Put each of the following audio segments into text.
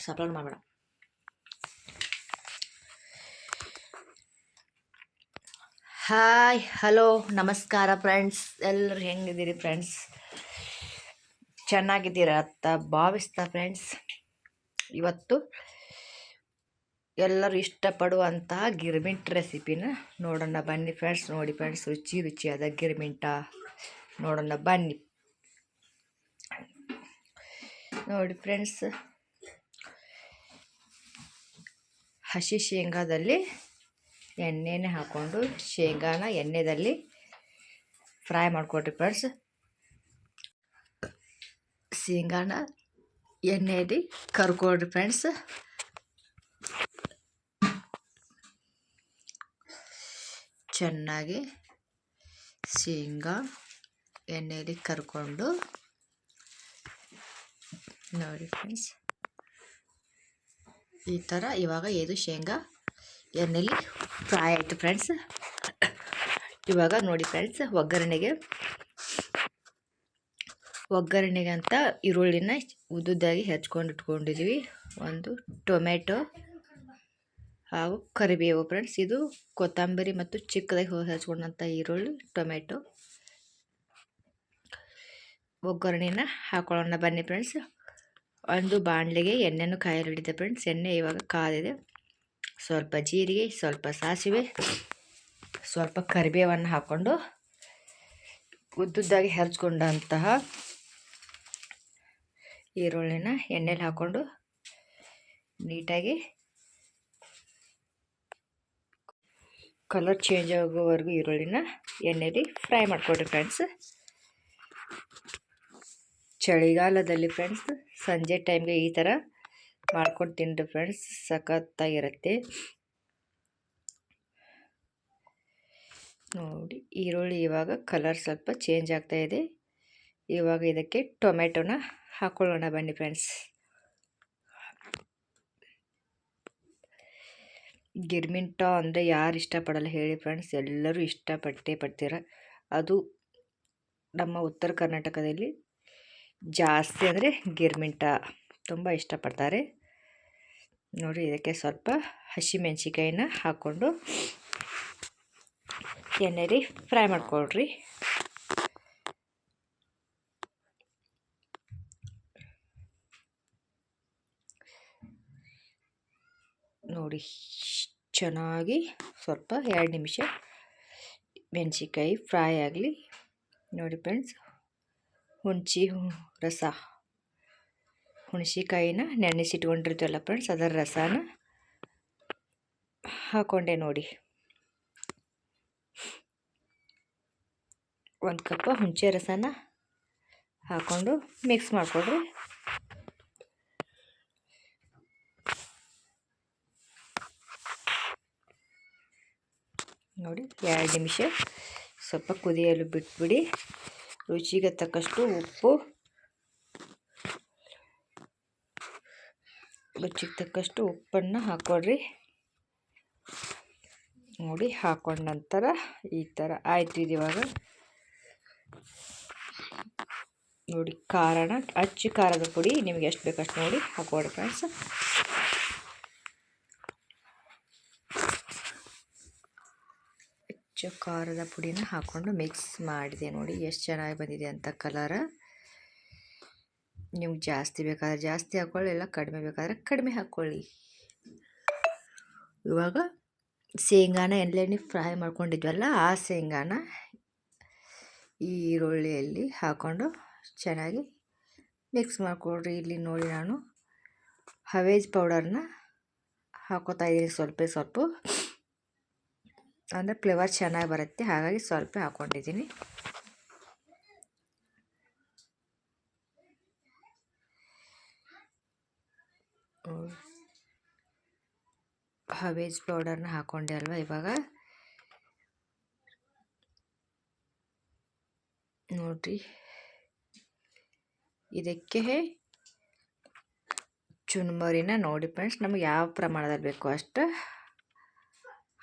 Supply ಮಾಡಬೇಡ. Hi hello ನಮಸ್ಕಾರ friends, ಎಲ್ಲರೂ ಹೆಂಗಿದ್ದೀರಿ ಫ್ರೆಂಡ್ಸ್? ಚೆನ್ನಾಗಿದ್ದೀರಾ ಅಂತ ಭಾವಿಸ್ತಾ ಫ್ರೆಂಡ್ಸ್, ಇವತ್ತು ಎಲ್ಲರೂ ಇಷ್ಟಪಡುವಂತಹ ಗಿರ್ಮಿಂಟ್ ರೆಸಿಪಿನ ನೋಡೋಣ ಬನ್ನಿ ಫ್ರೆಂಡ್ಸ್. ನೋಡಿ ಫ್ರೆಂಡ್ಸ್, ರುಚಿಯಾದ ಗಿರ್ಮಿಂಟ ನೋಡೋಣ ಬನ್ನಿ. ನೋಡಿ ಫ್ರೆಂಡ್ಸ್, ಹಸಿ ಶೇಂಗಾದಲ್ಲಿ ಎಣ್ಣೆನೇ ಹಾಕ್ಕೊಂಡು ಶೇಂಗಾನ ಎಣ್ಣೆಯಲ್ಲಿ ಫ್ರೈ ಮಾಡಿಕೊಡ್ರಿ ಫ್ರೆಂಡ್ಸ್. ಶೇಂಗಾನ ಎಣ್ಣೆಯಲ್ಲಿ ಕರ್ಕೊಡ್ರಿ ಫ್ರೆಂಡ್ಸ್. ಚೆನ್ನಾಗಿ ಶೇಂಗಾ ಎಣ್ಣೆಯಲ್ಲಿ ಕರ್ಕೊಂಡು ನೋಡಿ ಫ್ರೆಂಡ್ಸ್, ಈ ಥರ ಇವಾಗ ಇದು ಶೇಂಗಾ ಎಣ್ಣೆಯಲ್ಲಿ ಫ್ರೈ ಆಯಿತು ಫ್ರೆಂಡ್ಸ್. ಇವಾಗ ನೋಡಿ ಫ್ರೆಂಡ್ಸ್, ಒಗ್ಗರಣೆಗೆ ಅಂತ ಈರುಳ್ಳಿನ ಉದ್ದುದ್ದಾಗಿ ಹೆಚ್ಕೊಂಡು ಇಟ್ಕೊಂಡಿದ್ದೀವಿ. ಒಂದು ಟೊಮೆಟೊ ಹಾಗೂ ಕರಿಬೇವು ಫ್ರೆಂಡ್ಸ್. ಇದು ಕೊತ್ತಂಬರಿ ಮತ್ತು ಚಿಕ್ಕದಾಗಿ ಹೆಚ್ಕೊಂಡಂಥ ಈರುಳ್ಳಿ, ಟೊಮೆಟೊ. ಒಗ್ಗರಣೆನ ಹಾಕೊಳ್ಳೋಣ ಬನ್ನಿ ಫ್ರೆಂಡ್ಸ್. ಒಂದು ಬಾಣಲೆಗೆ ಎಣ್ಣೆಯನ್ನು ಕಾಯಲಿಟ್ಟಿದೆ ಫ್ರೆಂಡ್ಸ್. ಎಣ್ಣೆ ಇವಾಗ ಕಾದಿದೆ. ಸ್ವಲ್ಪ ಜೀರಿಗೆ, ಸ್ವಲ್ಪ ಸಾಸಿವೆ, ಸ್ವಲ್ಪ ಕರಿಬೇವನ್ನು ಹಾಕ್ಕೊಂಡು ಉದ್ದುದ್ದಾಗಿ ಹೆಚ್ಕೊಂಡಂತಹ ಈರುಳ್ಳಿನ ಎಣ್ಣೆಲಿ ಹಾಕ್ಕೊಂಡು ನೀಟಾಗಿ ಕಲರ್ ಚೇಂಜ್ ಆಗೋವರೆಗೂ ಈರುಳ್ಳಿನ ಎಣ್ಣೆಲಿ ಫ್ರೈ ಮಾಡಿಕೊಡ್ರಿ ಫ್ರೆಂಡ್ಸ್. ಚಳಿಗಾಲದಲ್ಲಿ ಫ್ರೆಂಡ್ಸ್ ಸಂಜೆ ಟೈಮ್ಗೆ ಈ ಥರ ಮಾಡ್ಕೊಂಡು ತಿನ್ರಿ ಫ್ರೆಂಡ್ಸ್, ಸಖತ್ತಾಗಿರುತ್ತೆ. ನೋಡಿ ಈರುಳ್ಳಿ ಇವಾಗ ಕಲರ್ ಸ್ವಲ್ಪ ಚೇಂಜ್ ಆಗ್ತಾ ಇದೆ. ಇವಾಗ ಇದಕ್ಕೆ ಟೊಮೆಟೊನ ಹಾಕೊಳ್ಳೋಣ ಬನ್ನಿ ಫ್ರೆಂಡ್ಸ್. ಗಿರ್ಮಿಂಟ ಅಂದರೆ ಯಾರು ಇಷ್ಟಪಡಲ್ಲ ಹೇಳಿ ಫ್ರೆಂಡ್ಸ್? ಎಲ್ಲರೂ ಇಷ್ಟಪಟ್ಟೇ ಪಡ್ತೀರ. ಅದು ನಮ್ಮ ಉತ್ತರ ಕರ್ನಾಟಕದಲ್ಲಿ ಜಾಸ್ತಿ ಅಂದರೆ ಗಿರ್ಮಿಂಟ ತುಂಬ ಇಷ್ಟಪಡ್ತಾರೆ. ನೋಡಿ, ಇದಕ್ಕೆ ಸ್ವಲ್ಪ ಹಸಿಮೆಣ್ಸಿಕಾಯಿನ ಹಾಕ್ಕೊಂಡು ಎಣ್ಣೆಲಿ ಫ್ರೈ ಮಾಡ್ಕೊಳ್ರಿ. ನೋಡಿ ಚೆನ್ನಾಗಿ ಸ್ವಲ್ಪ 2 ನಿಮಿಷ ಮೆಣಸಿಕಾಯಿ ಫ್ರೈ ಆಗಲಿ. ನೋಡಿ ಫ್ರೆಂಡ್ಸ್, ಹುಣಸಿಕಾಯಿನ ನೆನೆಸಿಟ್ಕೊಂಡಿರ್ತೀವಲ್ಲ ಫ್ರೆಂಡ್ಸ್, ಅದರ ರಸನ ಹಾಕೊಂಡೆ. ನೋಡಿ, 1 ಕಪ್ ಹುಣಸೆ ರಸನ ಹಾಕ್ಕೊಂಡು ಮಿಕ್ಸ್ ಮಾಡಿಕೊಡ್ರಿ. ನೋಡಿ 2 ನಿಮಿಷ ಸ್ವಲ್ಪ ಕುದಿಯಲು ಬಿಟ್ಬಿಡಿ. ರುಚಿಗೆ ತಕ್ಕಷ್ಟು ಉಪ್ಪನ್ನು ಹಾಕ್ಕೊಡ್ರಿ. ನೋಡಿ, ಹಾಕೊಂಡ ನಂತರ ಈ ಥರ ಆಯ್ತು. ಇದು ಇವಾಗ ನೋಡಿ ಖಾರದ ಪುಡಿ ನಿಮ್ಗೆ ಎಷ್ಟು ಬೇಕಷ್ಟು ನೋಡಿ ಹಾಕ್ಕೊಡ್ರಿ ಫ್ರೆಂಡ್ಸ್. ಖಾರದ ಪುಡಿನ ಹಾಕ್ಕೊಂಡು ಮಿಕ್ಸ್ ಮಾಡಿದೆ. ನೋಡಿ ಎಷ್ಟು ಚೆನ್ನಾಗಿ ಬಂದಿದೆ ಅಂತ ಕಲರ್. ನಿಮ್ಗೆ ಜಾಸ್ತಿ ಬೇಕಾದ್ರೆ ಜಾಸ್ತಿ ಹಾಕ್ಕೊಳ್ಳಿ, ಇಲ್ಲ ಕಡಿಮೆ ಬೇಕಾದರೆ ಕಡಿಮೆ ಹಾಕ್ಕೊಳ್ಳಿ. ಇವಾಗ ಶೇಂಗಾನ ಎಣ್ಣೆಲಿ ಫ್ರೈ ಮಾಡ್ಕೊಂಡಿದ್ವಲ್ಲ, ಆ ಶೇಂಗಾನ ಈ ಈರುಳ್ಳಿಯಲ್ಲಿ ಹಾಕ್ಕೊಂಡು ಚೆನ್ನಾಗಿ ಮಿಕ್ಸ್ ಮಾಡಿಕೊಡ್ರಿ. ಇಲ್ಲಿ ನೋಡಿ, ನಾನು ಹವೇಜ್ ಪೌಡರ್ನ ಹಾಕೋತಾ ಇದ್ದೀನಿ. ಸ್ವಲ್ಪ ಅಂದರೆ ಫ್ಲೇವರ್ ಚೆನ್ನಾಗಿ ಬರುತ್ತೆ, ಹಾಗಾಗಿ ಸ್ವಲ್ಪ ಹಾಕ್ಕೊಂಡಿದ್ದೀನಿ. ಹವೇಜ್ ಪೌಡರ್ನ ಹಾಕ್ಕೊಂಡೆ ಅಲ್ವಾ. ಇವಾಗ ನೋಡ್ರಿ, ಇದಕ್ಕೆ ಚುರುಮುರಿನ ನೋಡಿ ಫ್ರೆಂಡ್ಸ್, ನಮಗೆ ಯಾವ ಪ್ರಮಾಣದಲ್ಲಿ ಬೇಕೋ ಅಷ್ಟು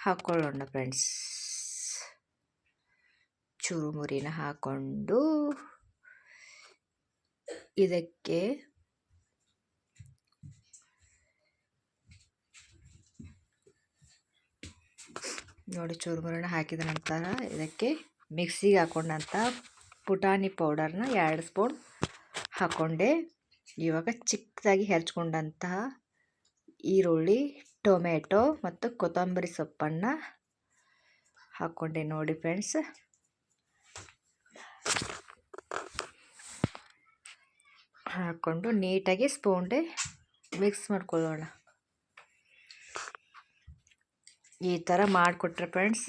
ಹಾಕ್ಕೊಳ್ಳೋಣ ಫ್ರೆಂಡ್ಸ್. ಚುರುಮುರಿನ ಹಾಕ್ಕೊಂಡು ಇದಕ್ಕೆ ನೋಡಿ ಚೂರುಮುರನ್ನ ಹಾಕಿದ ನಂತರ ಇದಕ್ಕೆ ಮಿಕ್ಸಿಗೆ ಹಾಕೊಂಡಂಥ ಪುಟಾಣಿ ಪೌಡರ್ನ 2 ಸ್ಪೂನ್ ಹಾಕ್ಕೊಂಡೆ. ಇವಾಗ ಚಿಕ್ಕದಾಗಿ ಹೆರ್ಚ್ಕೊಂಡಂತಹ ಈರುಳ್ಳಿ, ಟೊಮೆಟೊ ಮತ್ತು ಕೊತ್ತಂಬರಿ ಸೊಪ್ಪನ್ನು ಹಾಕ್ಕೊಂಡೆ ನೋಡಿ ಫ್ರೆಂಡ್ಸ್. ಹಾಕ್ಕೊಂಡು ನೀಟಾಗಿ ಸ್ಪೂನ್ಗೆ ಮಿಕ್ಸ್ ಮಾಡ್ಕೊಳ್ಳೋಣ. ಈ ಥರ ಮಾಡಿಕೊಟ್ರೆ ಫ್ರೆಂಡ್ಸ್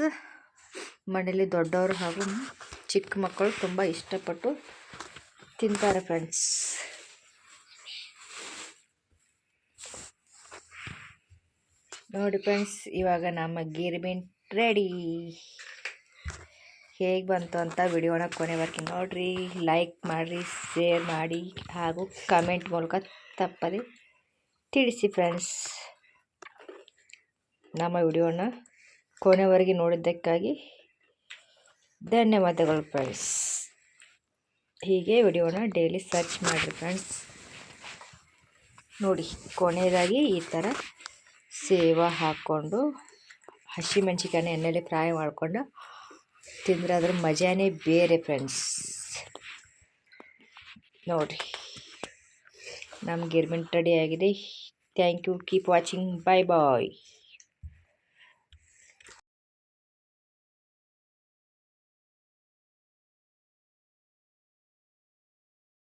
ಮನೇಲಿ ದೊಡ್ಡವರು ಹಾಗೂ ಚಿಕ್ಕ ಮಕ್ಕಳು ತುಂಬ ಇಷ್ಟಪಟ್ಟು ತಿಂತಾರೆ ಫ್ರೆಂಡ್ಸ್. ನೋಡಿ ಫ್ರೆಂಡ್ಸ್, ಇವಾಗ ನಮ್ಮ ಗಿರ್ಮಿಟ್ ರೆಡಿ. ಹೇಗೆ ಬಂತು ಅಂತ ವಿಡಿಯೋನ ಕೊನೆವರೆಗೆ ನೋಡಿರಿ, ಲೈಕ್ ಮಾಡಿರಿ, ಶೇರ್ ಮಾಡಿ ಹಾಗೂ ಕಮೆಂಟ್ ಮೂಲಕ ತಪ್ಪದೆ ತಿಳಿಸಿ ಫ್ರೆಂಡ್ಸ್. ನಮ್ಮ ವಿಡಿಯೋನ ಕೊನೆವರೆಗೆ ನೋಡಿದ್ದಕ್ಕಾಗಿ ಧನ್ಯವಾದಗಳು ಫ್ರೆಂಡ್ಸ್. ಹೀಗೆ ವಿಡಿಯೋನ ಡೈಲಿ ಸರ್ಚ್ ಮಾಡಿರಿ ಫ್ರೆಂಡ್ಸ್. ನೋಡಿ ಕೊನೆಯದಾಗಿ ಈ ಥರ ಸೇವ ಹಾಕ್ಕೊಂಡು ಹಸಿಮೆಣ್ಸಿಕಾಯನ್ನ ಎಣ್ಣೆಯಲ್ಲಿ ಫ್ರೈ ಮಾಡಿಕೊಂಡು ತಿಂದರೆ ಅದ್ರ ಮಜಾನೇ ಬೇರೆ ಫ್ರೆಂಡ್ಸ್. ನೋಡಿ ನಮ್ಮ ಗಿರ್ಮಿಟ್ ರೆಡಿ ಆಗಿದೆ. Thank you. Keep watching. Bye bye.